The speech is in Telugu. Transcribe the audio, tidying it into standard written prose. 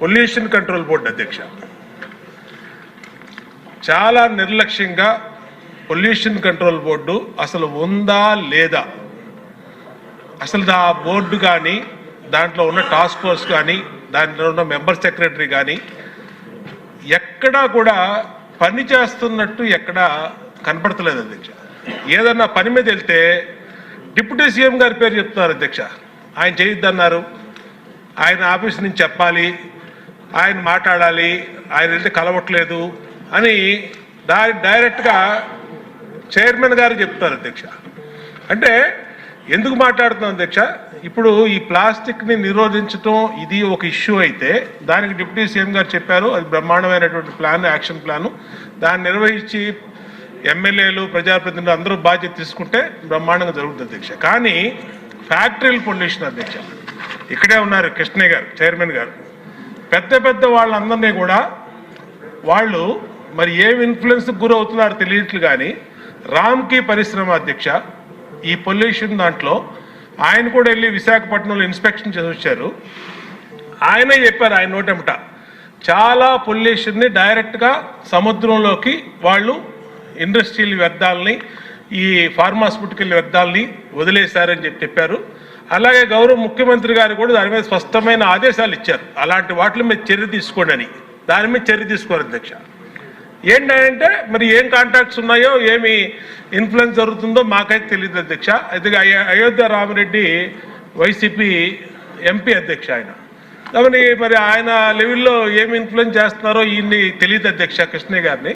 పొల్యూషన్ కంట్రోల్ బోర్డు అధ్యక్ష చాలా నిర్లక్ష్యంగా పొల్యూషన్ కంట్రోల్ బోర్డు అసలు ఉందా లేదా, అసలు ఆ బోర్డు కానీ దాంట్లో ఉన్న టాస్క్ ఫోర్స్ కానీ దాంట్లో ఉన్న మెంబర్ సెక్రటరీ కానీ ఎక్కడా కూడా పని చేస్తున్నట్టు ఎక్కడా కనపడతలేదు అధ్యక్ష. ఏదన్నా పని మీద వెళ్తే డిప్యూటీ సీఎం గారి పేరు చెప్తున్నారు అధ్యక్ష. ఆయన చేయొద్దన్నారు, ఆయన ఆఫీస్ నుంచి చెప్పాలి, ఆయన మాట్లాడాలి, ఆయన వెళ్తే కలవట్లేదు అని డైరెక్ట్గా చైర్మన్ గారు చెప్తారు అధ్యక్ష. అంటే ఎందుకు మాట్లాడుతున్నాం అధ్యక్ష, ఇప్పుడు ఈ ప్లాస్టిక్ని నిరోధించడం ఇది ఒక ఇష్యూ అయితే దానికి డిప్యూటీ సీఎం గారు చెప్పారు, అది బ్రహ్మాండమైనటువంటి ప్లాన్, యాక్షన్ ప్లాను. దాన్ని నిర్వహించి ఎమ్మెల్యేలు ప్రజాప్రతినిధులు అందరూ బాధ్యత తీసుకుంటే బ్రహ్మాండంగా జరుగుతుంది అధ్యక్ష. కానీ ఫ్యాక్టరీల పొల్యూషన్ అధ్యక్ష, ఇక్కడే ఉన్నారు కృష్ణయ్య గారు చైర్మన్ గారు, పెద్ద పెద్ద వాళ్ళందరినీ కూడా వాళ్ళు మరి ఏం ఇన్ఫ్లుయెన్స్కి గురవుతున్నారో తెలియట్లు. కానీ రామ్కి పరిశ్రమ అధ్యక్ష ఈ పొల్యూషన్ దాంట్లో ఆయన కూడా వెళ్ళి విశాఖపట్నంలో ఇన్స్పెక్షన్ చేసి వచ్చారు. ఆయనే చెప్పారు ఆయన నోటెంట చాలా పొల్యూషన్ని డైరెక్ట్గా సముద్రంలోకి వాళ్ళు ఇండస్ట్రియల్ వ్యర్థాలని ఈ ఫార్మాస్యూటికల్ వ్యర్థాలని వదిలేశారని చెప్పారు. అలాగే గౌరవ ముఖ్యమంత్రి గారు కూడా దాని మీద స్పష్టమైన ఆదేశాలు ఇచ్చారు, అలాంటి వాటి మీద చర్య తీసుకోండి అని. దాని మీద చర్య తీసుకోరు అధ్యక్ష. ఏంటంటే మరి ఏం కాంటాక్ట్స్ ఉన్నాయో ఏమి ఇన్ఫ్లుయెన్స్ జరుగుతుందో మాకైతే తెలియదు అధ్యక్ష. అయితే అయోధ్య రామిరెడ్డి వైసీపీ ఎంపీ అధ్యక్ష ఆయన, కాబట్టి మరి ఆయన లెవెల్లో ఏమి ఇన్ఫ్లుయెన్స్ చేస్తున్నారో ఈయన్ని తెలియదు అధ్యక్ష కృష్ణయ్య గారిని.